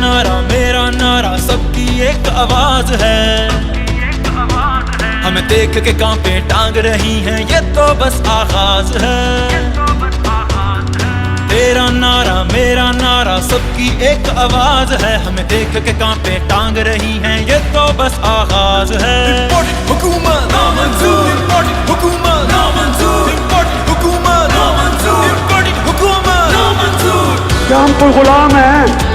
میرا نعرہ सबकी एक आवाज है। हमें देख के कांपे टांग रही हैं, ये तो बस आगाज है। तेरा नारा मेरा नारा सबकी एक आवाज है। हमें देख के कांपे टांग रही हैं, ये तो बस आगाज है। हुकूमत नामंजूर, हुकूमत नामंजूर, हुकूमत नामंजूर, हुकूमत नामंजूर। क्या हम कोई गुलाम हैं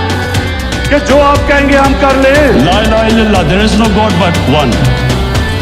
कि जो आप कहेंगे हम कर लें? ला इलाहा इल्लल्लाह, there is no God but one,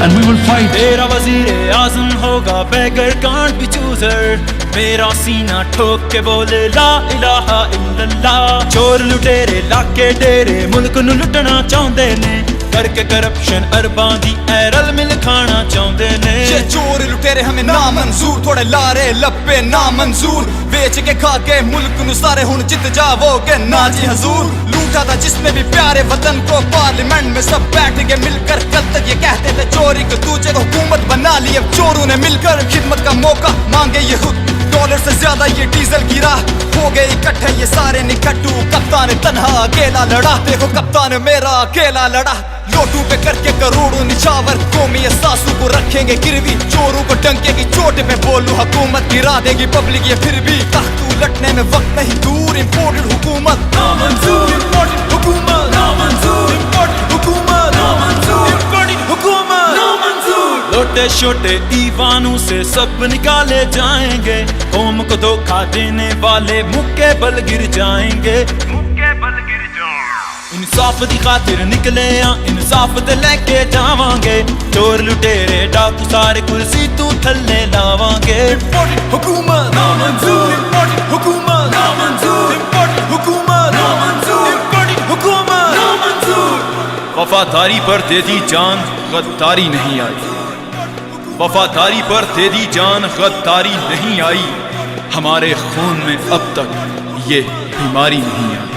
and we will fight. तेरा वजीर आज़म होगा बेगर कांट भी चूजर। मेरा सीना ठोक के बोले ला इलाहा इल्लल्लाह। चोर लुटेरे लाके डेरे मुल्क नू लुटना चाहते ने, करके करप्शन अरबां दी रल मिल खाना चाहते ने। ये चोर लुटेरे हमें ना मंजूर, थोड़े लारे लपे ना मंजूर। बेच के खा के मुल्क नू सारे हुन जित जावोगे ना जी हजूर। लूटा था जिसने भी प्यारे वतन को, पार्लियामेंट में सब बैठ के मिलकर कल तक ये कहते थे चोरी को दूजे को हुकूमत बना ली। अब चोरों ने मिलकर खिदमत का मौका मांगे ये खुद, डॉलर से ज्यादा ये डीजल गिरा। हो गए इकट्ठे ये सारे निकट्टू, कप्तान तन्हा अकेला लड़ा। देखो कप्तान मेरा अकेला लड़ा। लोटू पे करके करोड़ों निछावर, कौमी एहसासों को रखेंगे गिरवी। चोरों को डंके की चोट पे बोलूं हुकूमत गिरा देगी पब्लिक ये फिर भी। तख्त उलटने में वक्त नहीं दूर, इम्पोर्टेड हुकूमत नामंजूर, इम्पोर्टेड हुकूमत नामंजूर, इम्पोर्टेड हुकूमत नामंजूर, इम्पोर्टेड हुकूमत नामंजूर। लोटे छोटे ईवानों से सब निकाले जाएंगे, कौम को धोखा देने वाले मुक्के बल गिर जाएंगे। इंसाफ दी खातिर निकले आ, इंसाफ ते लेके जावांगे। चोर लुटेरे डाकू सारे कुर्सी तू थल्ले लावांगे। हुकूमत नामंजूर, हुकूमत नामंजूर, हुकूमत नामंजूर, हुकूमत नामंजूर। वफादारी पर दे दी जान, गद्दारी नहीं आई। वफादारी पर दे दी जान, गद्दारी नहीं आई। हमारे खून में अब तक ये बीमारी नहीं आई।